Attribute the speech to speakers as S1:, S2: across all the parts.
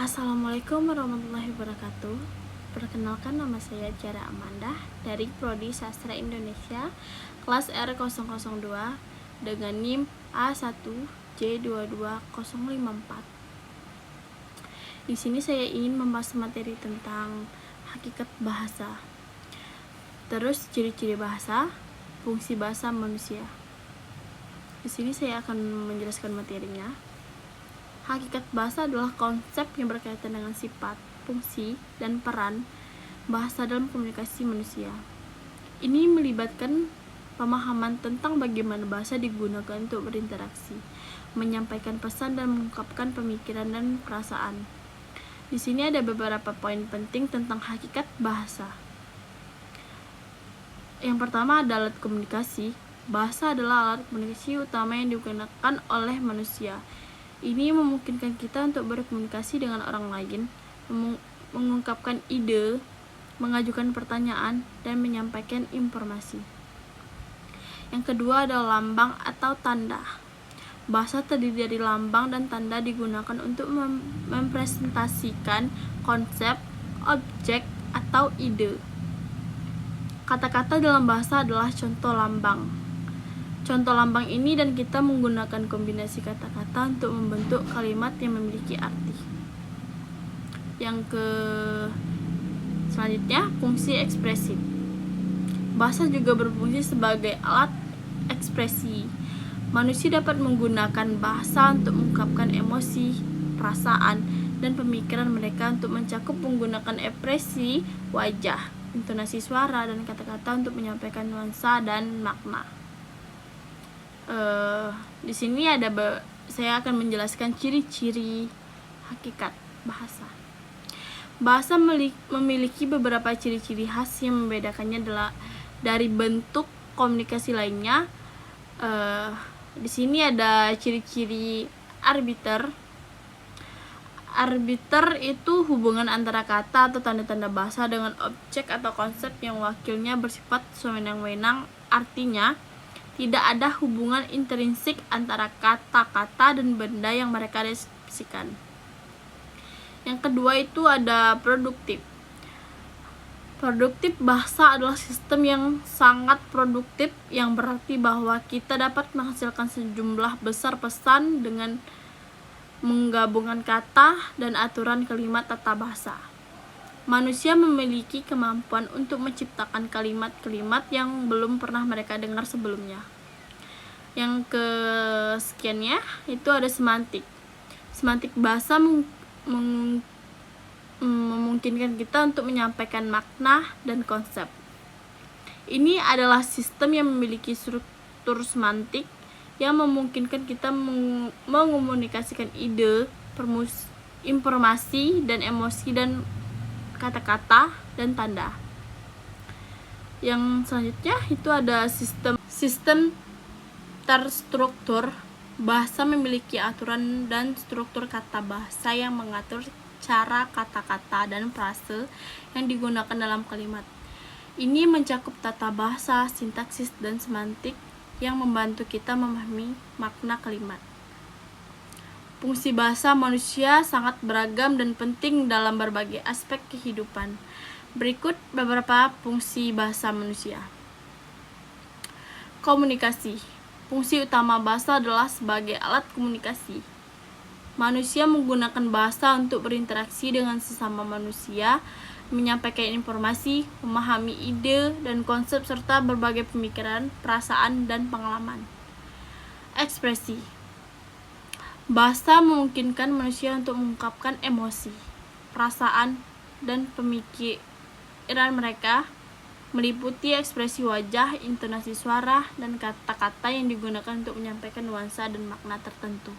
S1: Assalamualaikum warahmatullahi wabarakatuh. Perkenalkan, nama saya Jara Amanda dari Prodi Sastra Indonesia kelas R002 dengan NIM A1J22054. Di sini saya ingin membahas materi tentang hakikat bahasa. Terus ciri-ciri bahasa, fungsi bahasa manusia. Di sini saya akan menjelaskan materinya. Hakikat bahasa adalah konsep yang berkaitan dengan sifat, fungsi, dan peran bahasa dalam komunikasi manusia. Ini melibatkan pemahaman tentang bagaimana bahasa digunakan untuk berinteraksi, menyampaikan pesan, dan mengungkapkan pemikiran dan perasaan. Di sini ada beberapa poin penting tentang hakikat bahasa. Yang pertama ada alat komunikasi. Bahasa adalah alat komunikasi utama yang digunakan oleh manusia. Ini memungkinkan kita untuk berkomunikasi dengan orang lain, mengungkapkan ide, mengajukan pertanyaan, dan menyampaikan informasi. Yang kedua adalah lambang atau tanda. Bahasa terdiri dari lambang dan tanda digunakan untuk mempresentasikan konsep, objek, atau ide. Kata-kata dalam bahasa adalah contoh lambang. Contoh lambang ini dan kita menggunakan kombinasi kata-kata untuk membentuk kalimat yang memiliki arti. Selanjutnya, fungsi ekspresif. Bahasa juga berfungsi sebagai alat ekspresi. Manusia dapat menggunakan bahasa untuk mengungkapkan emosi, perasaan, dan pemikiran mereka untuk mencakup menggunakan ekspresi wajah, intonasi suara, dan kata-kata untuk menyampaikan nuansa dan makna. Di sini saya akan menjelaskan ciri-ciri hakikat bahasa. Bahasa memiliki beberapa ciri-ciri khas yang membedakannya adalah dari bentuk komunikasi lainnya. Di sini ada ciri-ciri arbiter. Arbiter itu hubungan antara kata atau tanda-tanda bahasa dengan objek atau konsep yang wakilnya bersifat sewenang-wenang. Artinya, tidak ada hubungan intrinsik antara kata-kata dan benda yang mereka deskripsikan. Yang kedua itu ada produktif. Produktif bahasa adalah sistem yang sangat produktif, yang berarti bahwa kita dapat menghasilkan sejumlah besar pesan dengan menggabungkan kata dan aturan kalimat tata bahasa. Manusia memiliki kemampuan untuk menciptakan kalimat-kalimat yang belum pernah mereka dengar sebelumnya. Yang kesekiannya itu ada semantik. Semantik bahasa memungkinkan kita untuk menyampaikan makna dan konsep. Ini adalah sistem yang memiliki struktur semantik yang memungkinkan kita mengomunikasikan ide, informasi, dan emosi dan kata-kata dan tanda. Yang selanjutnya itu ada sistem terstruktur. Bahasa memiliki aturan dan struktur kata bahasa yang mengatur cara kata-kata dan frase yang digunakan dalam kalimat. Ini mencakup tata bahasa, sintaksis, dan semantik yang membantu kita memahami makna kalimat. Fungsi bahasa manusia sangat beragam dan penting dalam berbagai aspek kehidupan. Berikut beberapa fungsi bahasa manusia. Komunikasi. Fungsi utama bahasa adalah sebagai alat komunikasi. Manusia menggunakan bahasa untuk berinteraksi dengan sesama manusia, menyampaikan informasi, memahami ide dan konsep, serta berbagai pemikiran, perasaan, dan pengalaman. Ekspresi. Bahasa memungkinkan manusia untuk mengungkapkan emosi, perasaan, dan pemikiran mereka, meliputi ekspresi wajah, intonasi suara, dan kata-kata yang digunakan untuk menyampaikan nuansa dan makna tertentu.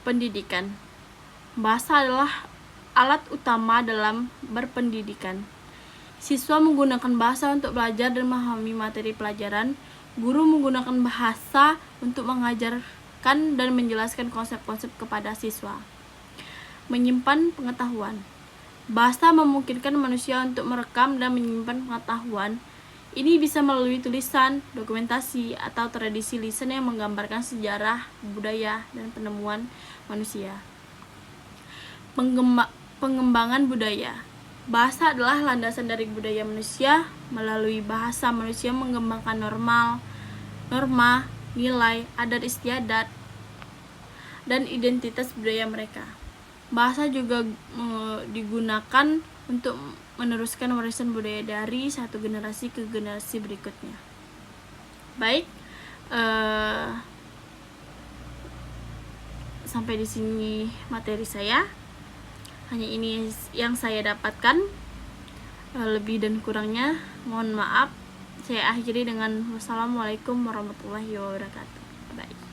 S1: Pendidikan. Bahasa adalah alat utama dalam berpendidikan. Siswa menggunakan bahasa untuk belajar dan memahami materi pelajaran. Guru menggunakan bahasa untuk mengajarkan dan menjelaskan konsep-konsep kepada siswa. Menyimpan pengetahuan. Bahasa memungkinkan manusia untuk merekam dan menyimpan pengetahuan. Ini bisa melalui tulisan, dokumentasi, atau tradisi lisan yang menggambarkan sejarah, budaya, dan penemuan manusia. Pengembangan budaya. Bahasa adalah landasan dari budaya manusia. Melalui bahasa, manusia mengembangkan norma, nilai, adat istiadat, dan identitas budaya mereka. Bahasa juga digunakan untuk meneruskan warisan budaya dari satu generasi ke generasi berikutnya. Baik, sampai di sini materi saya. Hanya ini yang saya dapatkan. Lebih dan kurangnya mohon maaf. Saya akhiri dengan wassalamualaikum warahmatullahi wabarakatuh. Bye.